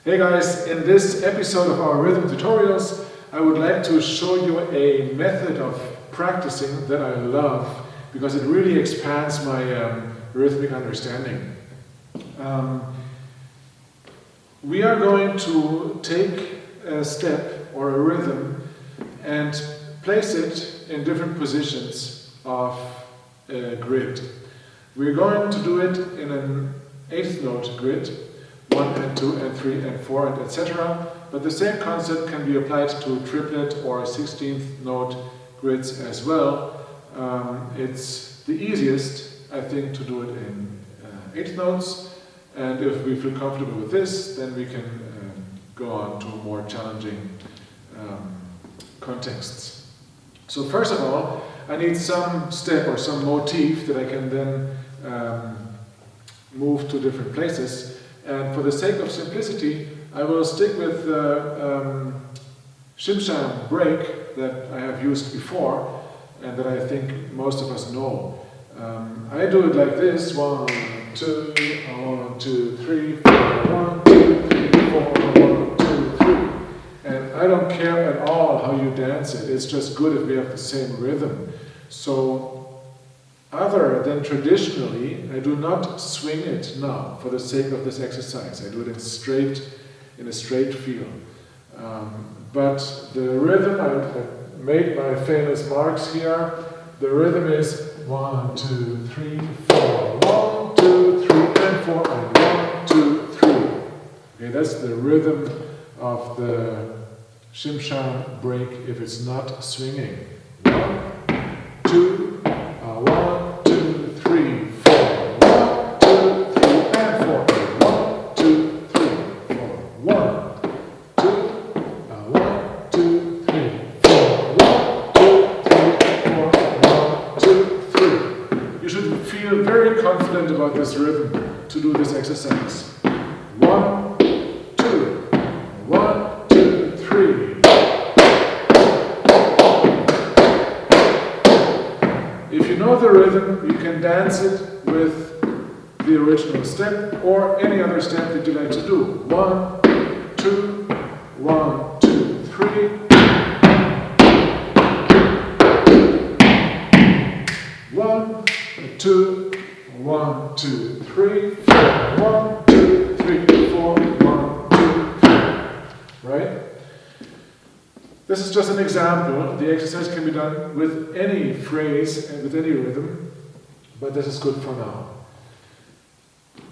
Hey guys, in this episode of our rhythm tutorials, I would like to show you a method of practicing that I love because it really expands my rhythmic understanding. We are going to take a step or a rhythm and place it in different positions of a grid. We're going to do it in an 8th note grid, 1 and 2 and 3 and 4 and etc. But the same concept can be applied to triplet or 16th note grids as well. It's the easiest, I think, to do it in 8th notes, and if we feel comfortable with this, then we can go on to more challenging contexts. So first of all, I need some step or some motif that I can then move to different places. And for the sake of simplicity, I will stick with the shimsham break that I have used before and that I think most of us know. I do it like this: 1, 2, 1, 2, 3, 4, 1, 2, 3, 4, 1, 2, 3. And I don't care at all how you dance it. It's just good if we have the same rhythm. So other than traditionally, I do not swing it now for the sake of this exercise. I do it in a straight feel. But the rhythm, I made my famous marks here. The rhythm is 1, 2, 3, 4, 1, 2, 3, and 4, and 1, 2, 3. Okay, that's the rhythm of the shimsham break if it's not swinging. 1, 2, 1, 2, 3, 4, 1, 2, 3, and 4, 1, 2, 3, 4, 1, 2, 1, 2, 3, 4, 1, 2, 3, 4, 1, 2, 3. You should feel very confident about this rhythm to do this exercise. 1, 2, 1, 2, 3. If you know the rhythm, you can dance it with the original step or any other step that you like to do. 1, 2, 1, 2, 3. 1, 2, 1, 2, 3, 4. 1, 2, 3, 4. 1, 2, 3. Right? This is just an example. The exercise can be done with any phrase and with any rhythm, but this is good for now.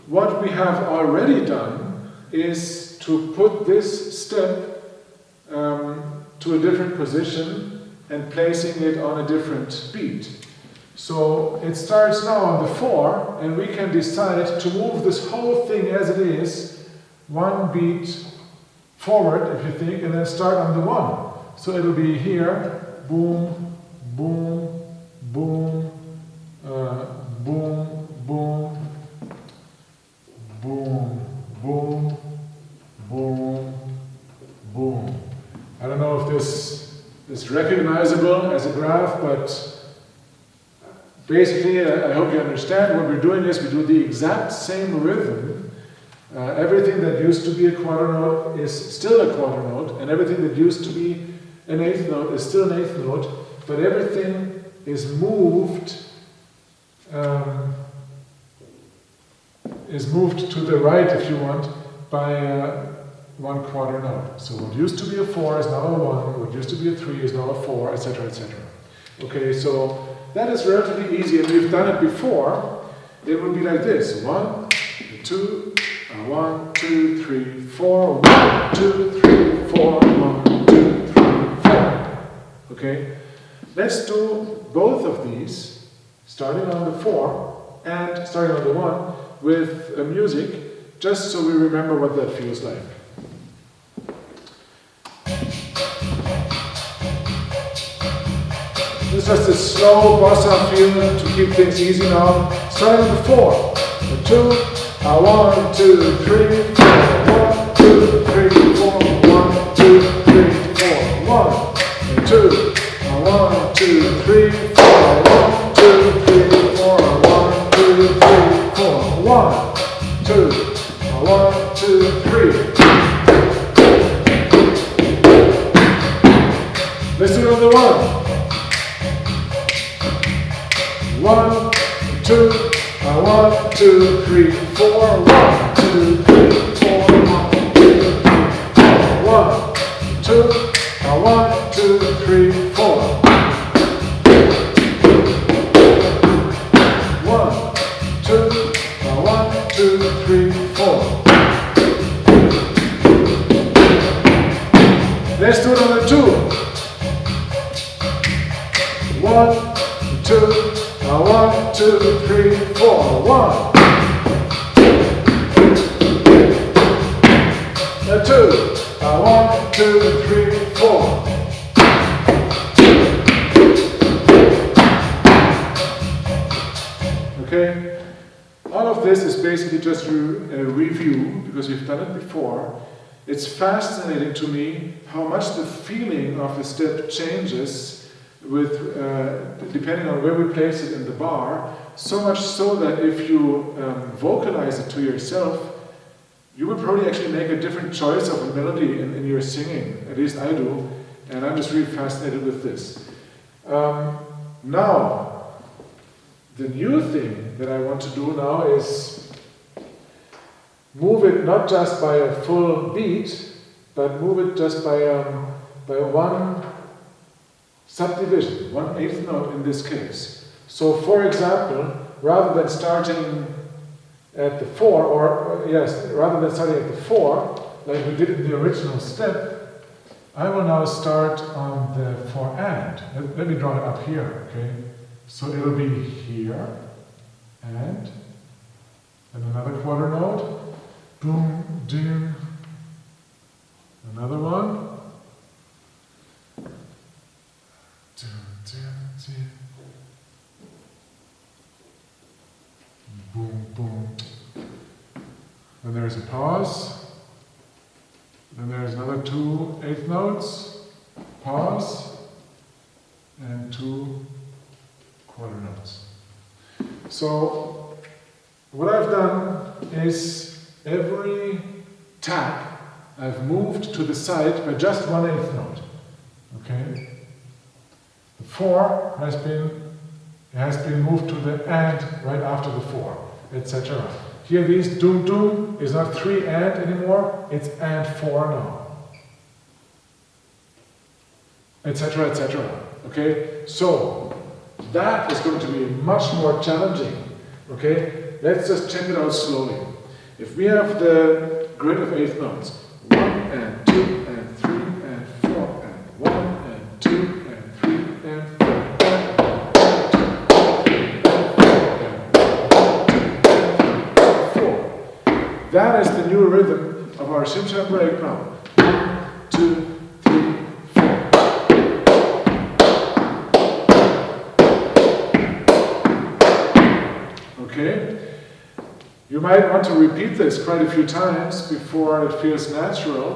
What we have already done is to put this step to a different position and placing it on a different beat. So it starts now on the 4, and we can decide to move this whole thing as it is, one beat forward, if you think, and then start on the 1. So it'll be here, boom, boom, boom, boom, boom, boom, boom, boom, boom. I don't know if this is recognizable as a graph, but basically I hope you understand what we're doing is we do the exact same rhythm. Everything that used to be a quarter note is still a quarter note, and everything that used to be an 8th note is still an 8th note, but everything is moved to the right, if you want, by 1 quarter note. So what used to be a 4 is now a 1, what used to be a 3 is now a 4, etc., etc. Okay, so that is relatively easy, and we've done it before. It would be like this: 1, 2, 1, 2, 3, 4, 1, 2, 3, 4, 1, 2, 3, 4. Okay, let's do both of these, starting on the 4 and starting on the 1 with music, just so we remember what that feels like. It's just a slow bossa feel to keep things easy now. Starting on the 4, the 2, 1, 2, 3, 4, 1, 2, 3, 4, 1, 2, 3, 4, 1, 2, 1, 2, 3, 4, 1, 2, 3, 4, 1, 2, 3, 4, 1, 2, 1, 2, 3. on the 1. 1, 2, 1, 2, 3, 4. 1, 2, 3, 4. 1, 2, 1, 2, 3, 4. 1, 2, 1, 2, 3, 4. Let's do it on the 2. 1, 2, 1, 2, 3, 4. 1. A 2. 1, 2, 3, 4. Okay? All of this is basically just a review because we've done it before. It's fascinating to me how much the feeling of a step changes with depending on where we place it in the bar. So much so that if you vocalize it to yourself, you would probably actually make a different choice of a melody in your singing. At least I do, and I'm just really fascinated with this. Now, the new thing that I want to do now is move it not just by a full beat, but move it just by one subdivision, 1/8 note in this case. So, for example, rather than starting at the 4, rather than starting at the 4, like we did in the original step, I will now start on the 4 and. Let me draw it up here, okay? So it'll be here, and another quarter note, boom, ding, another one, boom, boom. Then there's a pause. Then there's another 2 8th notes, pause, and 2 quarter notes. So what I've done is every tap I've moved to the side by just 1/8 note. Okay? The 4 has been moved to the and right after the 4, etc. Here these doom doom is not 3 and anymore, it's and 4 now. Etc. etc. Okay? So that is going to be much more challenging. Okay? Let's just check it out slowly. If we have the grid of 8th notes, 1 and 2 and 3 and 4 and 1 and 2 and 3 and 4. That is the new rhythm of our Shim-Sham break now. 1, 2, 3, 4. Okay? You might want to repeat this quite a few times before it feels natural,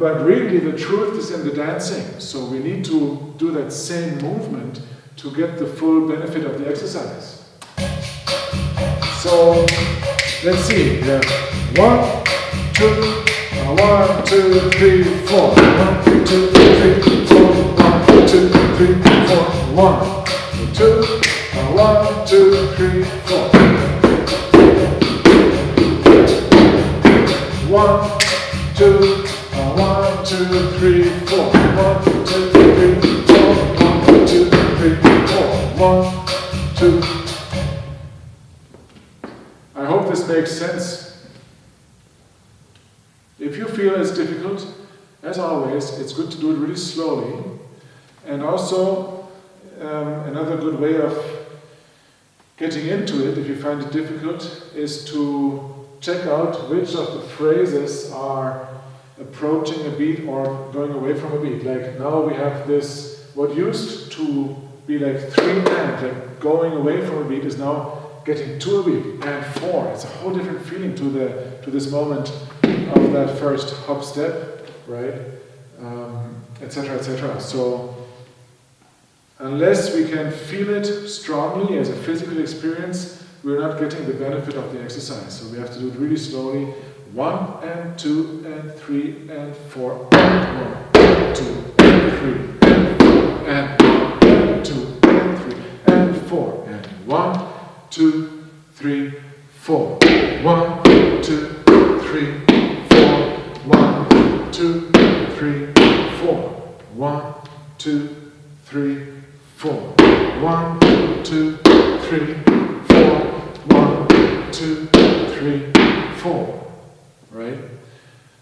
but really the truth is in the dancing. So we need to do that same movement to get the full benefit of the exercise. So let's see. Yeah. 1, 2, 1, 2, 3, 4. 1, 2, 3, 4. 1, 2, 3, 4. 1, 2, 1, 2, 3, 4. 1, 2, 1, 2, 3, 4. 1, 2, 3, 4. 1, 2, 3, 4. 1, 2. I hope this makes sense. If you feel it's difficult, as always, it's good to do it really slowly. And also, another good way of getting into it, if you find it difficult, is to check out which of the phrases are approaching a beat or going away from a beat. Like now we have this, what used to be like 3 and, like going away from a beat, is now getting to a beat, and 4. It's a whole different feeling to this moment of that first hop step, right? Etc. etc. So unless we can feel it strongly as a physical experience, we're not getting the benefit of the exercise. So we have to do it really slowly. 1 and 2 and 3 and 4. 1, 2 and 3. and 1, and 2, and 3, and 4, and 1, 2, 3, 4, 1, 2, 3, 4, 1, 2, 3, 4, 1, 2, 3, 4, 1, 2, 3, 4, 1, 2, 3, 4, right?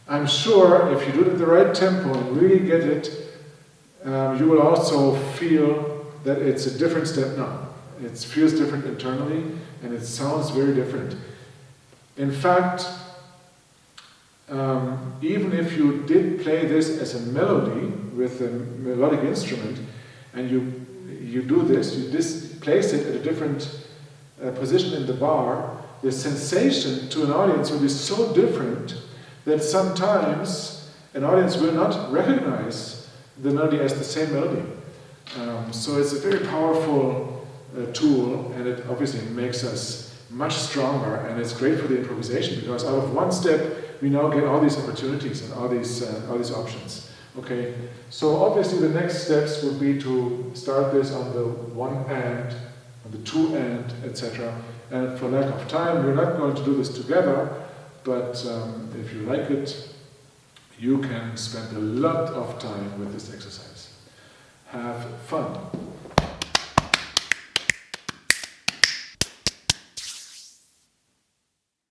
I'm sure if you do it at the right tempo and really get it, you will also feel that it's a different step now. It feels different internally and it sounds very different. In fact, even if you did play this as a melody with a melodic instrument and you do this, you place it at a different position in the bar, the sensation to an audience will be so different that sometimes an audience will not recognize the melody as the same melody. So it's a very powerful tool, and it obviously makes us much stronger, and it's great for the improvisation because out of one step we now get all these opportunities and all these options. Okay, so obviously the next steps would be to start this on the 1 and, on the 2 and, etc. And for lack of time, we're not going to do this together, but if you like it, you can spend a lot of time with this exercise. Have fun.